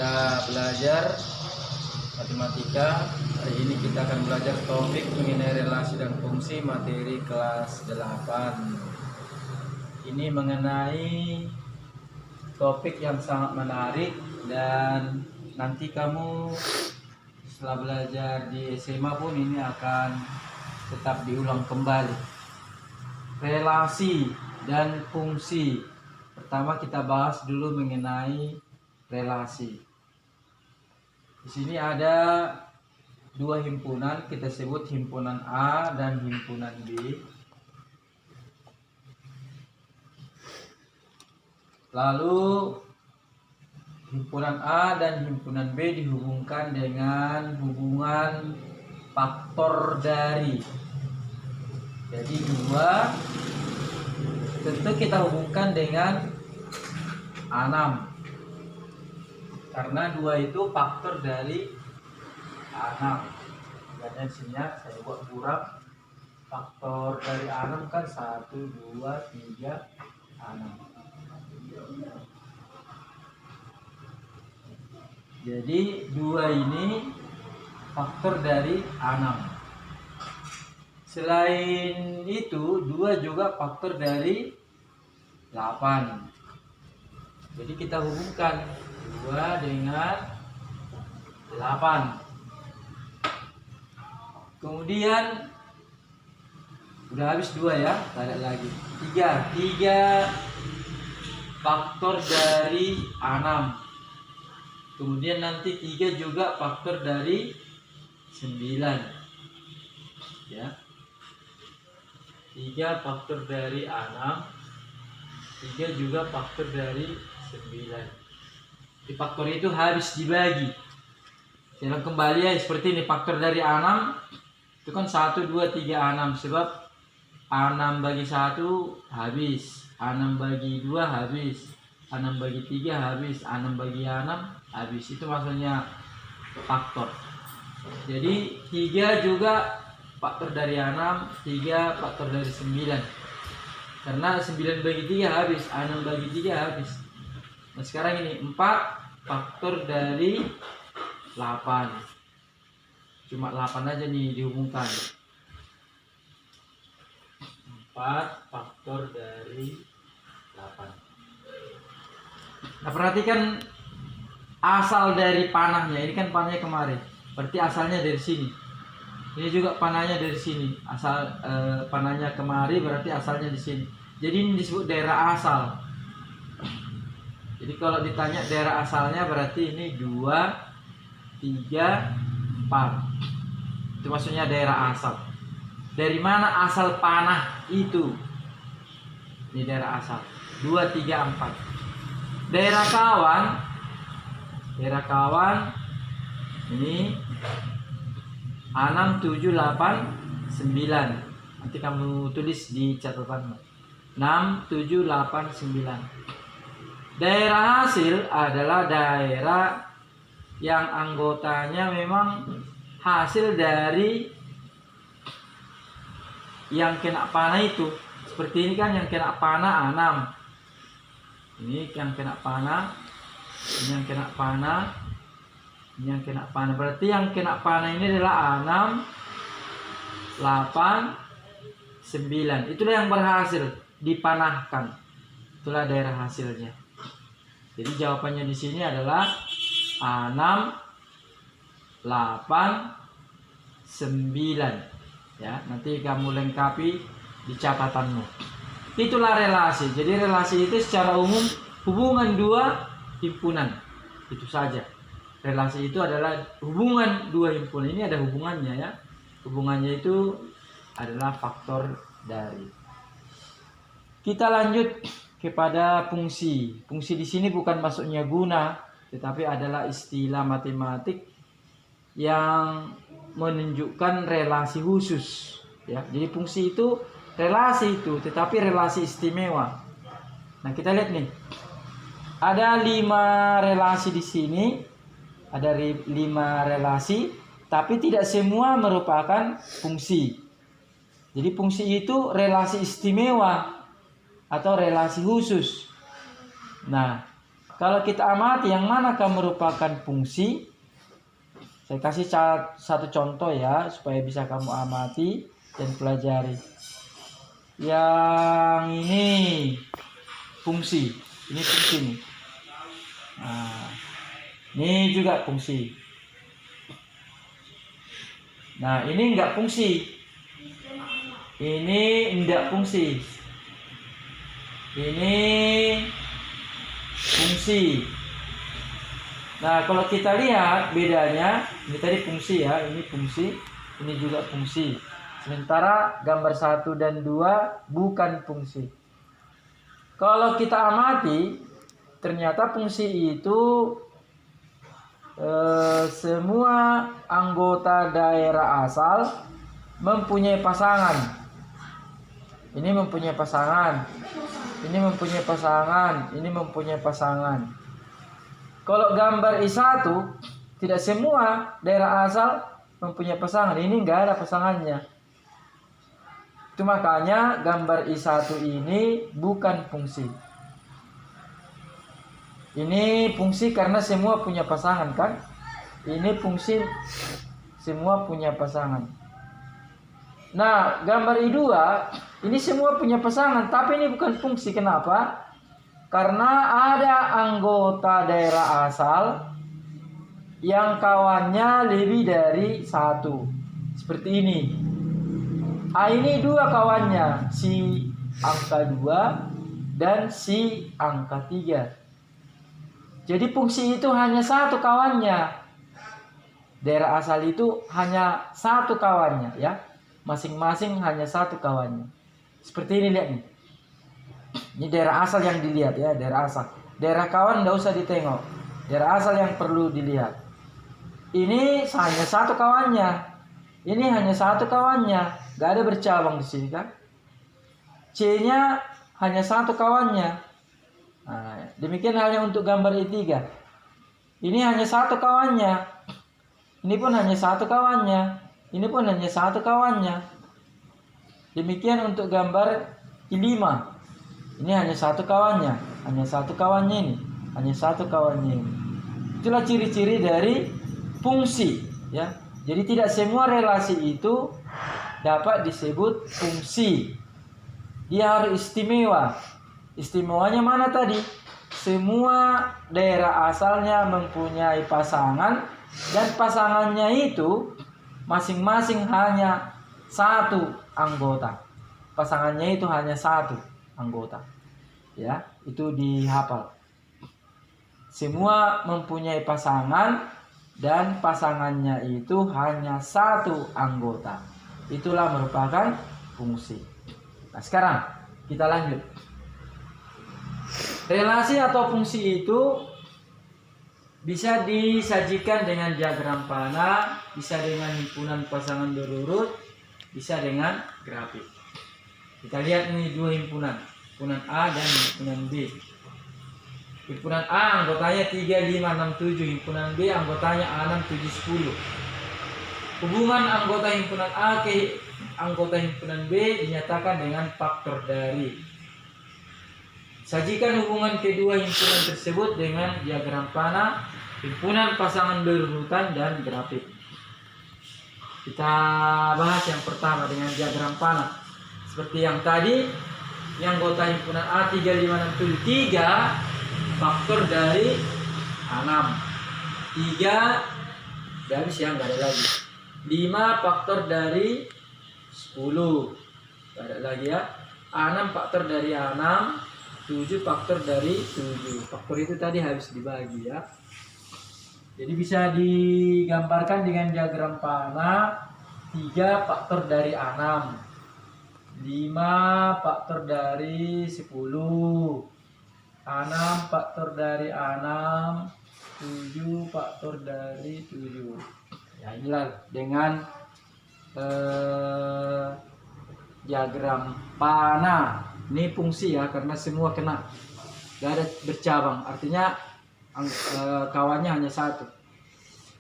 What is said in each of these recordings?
kita belajar matematika. Hari ini kita akan belajar topik mengenai relasi dan fungsi materi kelas 8. Ini mengenai topik yang sangat menarik dan nanti kamu setelah belajar di SMA pun ini akan tetap diulang kembali. Relasi dan fungsi. Pertama kita bahas dulu mengenai relasi. Di sini ada dua himpunan, kita sebut himpunan A dan himpunan B. Lalu himpunan A dan himpunan B dihubungkan dengan hubungan faktor dari. Jadi dua tentu kita hubungkan dengan 6 karena 2 itu faktor dari 6. Dan sini saya buat buram, faktor dari 6 kan 1, 2, 3, 6. Jadi 2 ini faktor dari 6. Selain itu 2 juga faktor dari 8. Jadi kita hubungkan 2 dengan 8. Kemudian udah habis 2 ya, tarik lagi. 3 faktor dari 6. Kemudian nanti 3 juga faktor dari 9. Ya. 3 faktor dari 6, 3 juga faktor dari 9. Di faktor itu habis dibagi. Saya kembali ya seperti ini, faktor dari 6 itu kan 1, 2, 3, 6. Sebab 6 bagi 1 habis, 6 bagi 2 habis, 6 bagi 3 habis, 6 bagi 6 habis. Itu maksudnya faktor. Jadi 3 juga faktor dari 6, 3 faktor dari 9. Karena 9 bagi 3 habis, 6 bagi 3 habis. Nah sekarang ini 4 faktor dari 8. Cuma 8 aja nih dihubungkan. 4 faktor dari 8. Nah perhatikan asal dari panahnya. Ini kan panahnya kemarin, berarti asalnya dari sini. Ini juga panahnya dari sini. Asal panahnya kemari berarti asalnya di sini. Jadi ini disebut daerah asal. Jadi kalau ditanya daerah asalnya berarti ini 2, 3, 4. Itu maksudnya daerah asal. Dari mana asal panah itu? Ini daerah asal. 2, 3, 4. Daerah kawan ini 6, 7, 8, 9. Nanti kamu tulis di catatanmu. 6, 7, 8, 9. Daerah hasil adalah daerah yang anggotanya memang hasil dari yang kena panah itu. Seperti ini kan yang kena panah 6. Ini yang kena panah, ini yang kena panah, ini yang kena panah. Berarti yang kena panah ini adalah 6, 8, 9. Itulah yang berhasil dipanahkan. Itulah daerah hasilnya. Jadi jawabannya di sini adalah 6, 8, 9. Ya, nanti kamu lengkapi di catatanmu. Itulah relasi. Jadi relasi itu secara umum hubungan dua himpunan. Itu saja. Relasi itu adalah hubungan dua himpunan. Ini ada hubungannya ya. Hubungannya itu adalah faktor dari. Kita lanjut kepada fungsi. Fungsi di sini bukan maksudnya guna, tetapi adalah istilah matematik yang menunjukkan relasi khusus. Ya, jadi fungsi itu relasi itu, tetapi relasi istimewa. Nah kita lihat nih, ada 5 relasi di sini. Ada 5 relasi, tapi tidak semua merupakan fungsi. Jadi fungsi itu relasi istimewa atau relasi khusus. Nah, kalau kita amati yang manakah merupakan fungsi, saya kasih satu contoh ya supaya bisa kamu amati dan pelajari. Yang ini fungsi, ini fungsi nih. Nah, ini juga fungsi. Nah, ini enggak fungsi. Ini enggak fungsi. Ini fungsi. Nah, kalau kita lihat bedanya, ini tadi fungsi ya, ini fungsi, ini juga fungsi. Sementara gambar 1 dan 2 bukan fungsi. Kalau kita amati, ternyata fungsi itu semua anggota daerah asal mempunyai pasangan. Ini mempunyai pasangan. Ini mempunyai pasangan. Ini mempunyai pasangan. Kalau gambar I1, tidak semua daerah asal mempunyai pasangan. Ini enggak ada pasangannya. Itu makanya gambar I1 ini bukan fungsi. Ini fungsi karena semua punya pasangan kan? Ini fungsi semua punya pasangan. Nah, gambar I2 ini semua punya pasangan, tapi ini bukan fungsi. Kenapa? Karena ada anggota daerah asal yang kawannya lebih dari 1. Seperti ini. Ini 2 kawannya, si angka 2 dan si angka 3. Jadi fungsi itu hanya 1 kawannya. Daerah asal itu hanya 1 kawannya ya. Masing-masing hanya 1 kawannya. Seperti ini, lihat nih. Ini daerah asal yang dilihat ya, daerah asal. Daerah kawan enggak usah ditengok. Daerah asal yang perlu dilihat. Ini hanya 1 kawannya. Ini hanya 1 kawannya. Enggak ada bercabang di sini kan. C-nya hanya 1 kawannya. Nah, demikian halnya untuk gambar I3. Ini hanya 1 kawannya. Ini pun hanya 1 kawannya. Ini pun hanya 1 kawannya. Demikian untuk gambar I5. Ini hanya 1 kawannya. Hanya 1 kawannya ini. Hanya 1 kawannya ini. Itulah ciri-ciri dari fungsi ya. Jadi tidak semua relasi itu dapat disebut fungsi. Dia harus istimewa. Istimewanya mana tadi? Semua daerah asalnya mempunyai pasangan dan pasangannya itu masing-masing hanya 1 anggota. Pasangannya itu hanya 1 anggota. Ya, itu dihafal. Semua mempunyai pasangan dan pasangannya itu hanya 1 anggota. Itulah merupakan fungsi. Nah, sekarang kita lanjut. Relasi atau fungsi itu bisa disajikan dengan diagram panah, bisa dengan himpunan pasangan berurut, bisa dengan grafik. Kita lihat ini 2 himpunan, himpunan A dan himpunan B. Himpunan A anggotanya 3, 5, 6, 7, himpunan B anggotanya 6, 7, 10. Hubungan anggota himpunan A ke anggota himpunan B dinyatakan dengan faktor dari. Sajikan hubungan kedua himpunan tersebut dengan diagram panah, himpunan pasangan berurutan, dan grafik. Kita bahas yang pertama dengan diagram panah. Seperti yang tadi, yang anggota himpunan A 3, 5, 6, 7. 3 faktor dari 6. 3 dari siang gak ada lagi. 5 faktor dari 10. Gak ada lagi ya. 6 faktor dari 6. 7 faktor dari 7. Faktor itu tadi harus dibagi ya. Jadi bisa digambarkan dengan diagram panah. 3 faktor dari 6. 5 faktor dari 10. 6 faktor dari 6. 7 faktor dari 7. Ya, inilah dengan diagram panah. Ini fungsi ya, karena semua kena, gak ada bercabang, artinya kawannya hanya 1.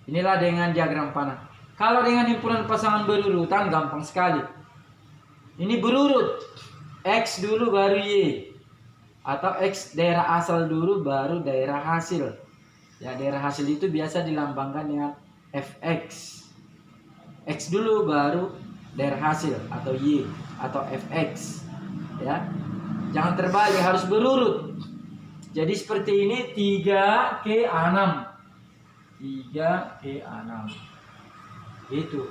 Inilah dengan diagram panah. Kalau dengan himpunan pasangan berurutan gampang sekali. Ini berurut, X dulu baru Y. atau X daerah asal dulu baru daerah hasil. Ya, daerah hasil itu biasa dilambangkan dengan Fx. X dulu baru daerah hasil atau Y atau Fx. Ya. Jangan terbalik, harus berurut. Jadi seperti ini 3K6. 3K6. Itu.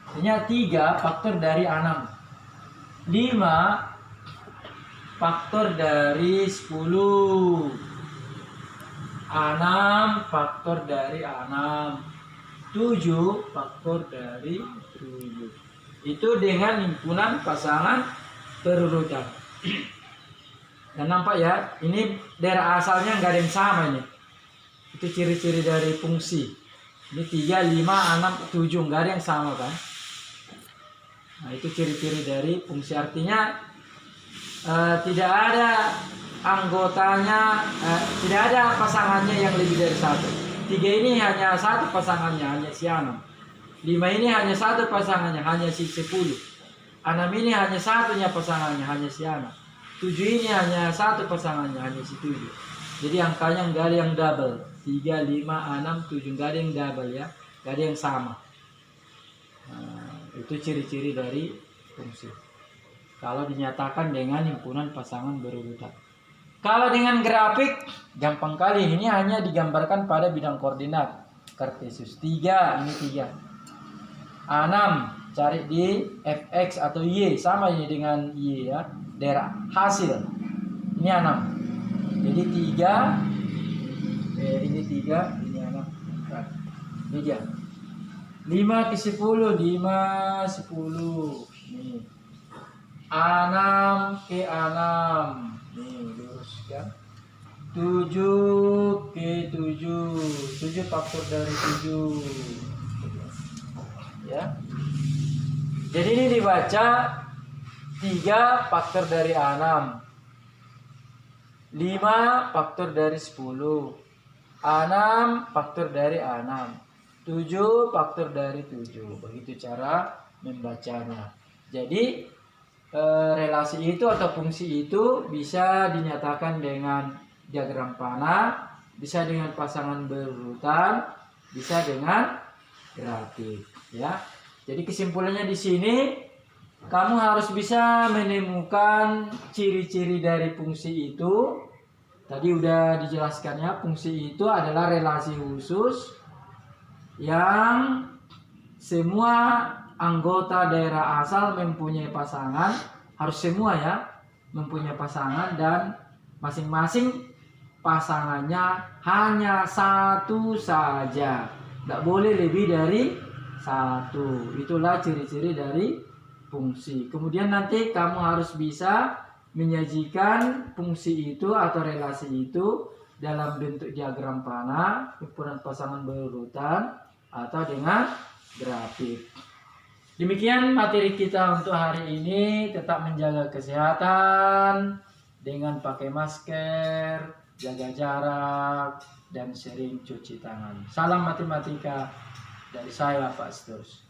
Artinya 3 faktor dari 6. 5 faktor dari 10. 6 faktor dari 6. 7 faktor dari 7. Itu dengan himpunan pasangan berurutan. Dan nampak ya, ini daerah asalnya nggak ada yang sama ini. Itu ciri-ciri dari fungsi. Ini 3, 5, 6, 7 nggak ada yang sama kan. Nah, itu ciri-ciri dari fungsi. Artinya tidak ada anggotanya, tidak ada pasangannya yang lebih dari satu. 3 ini hanya satu pasangannya, hanya si 6. 5 ini hanya satu pasangannya, hanya si 10. 6 ini hanya satunya pasangannya, hanya si 6. 7 ini hanya satu pasangannya, hanya si 7. Jadi angkanya nggak ada yang double. 3, 5, 6, 7 nggak ada yang double ya, nggak ada yang sama. Nah, itu ciri-ciri dari fungsi. Kalau dinyatakan dengan himpunan pasangan berurutan. Kalau dengan grafik, gampang kali. Ini hanya digambarkan pada bidang koordinat Kartesius. 3, ini 3. 6, cari di Fx atau Y. Sama ini dengan Y ya. Daerah hasil. Ini 6. Jadi 3. Ini 3, ini 6. Ini dia. 5 ke 10, 5, 10. Nih. 6 ke 6. Nih, luruskan. 7 ke 7. 7 faktor dari 7. Ya. Jadi ini dibaca 3 faktor dari 6. 5 faktor dari 10. 6 faktor dari 6. 7 faktor dari 7. Begitu cara membacanya. Jadi relasi itu atau fungsi itu bisa dinyatakan dengan diagram panah, bisa dengan pasangan berurutan, bisa dengan grafik ya. Jadi kesimpulannya di sini kamu harus bisa menemukan ciri-ciri dari fungsi itu. Tadi udah dijelaskan ya, fungsi itu adalah relasi khusus yang semua anggota daerah asal mempunyai pasangan, harus semua ya, mempunyai pasangan dan masing-masing pasangannya hanya satu saja. Tidak boleh lebih dari satu. Itulah ciri-ciri dari fungsi. Kemudian nanti kamu harus bisa menyajikan fungsi itu atau relasi itu dalam bentuk diagram panah, himpunan pasangan berurutan, atau dengan grafik. Demikian materi kita untuk hari ini. Tetap menjaga kesehatan dengan pakai masker, jaga jarak, dan sering cuci tangan. Salam matematika dari saya, Pak Sturz.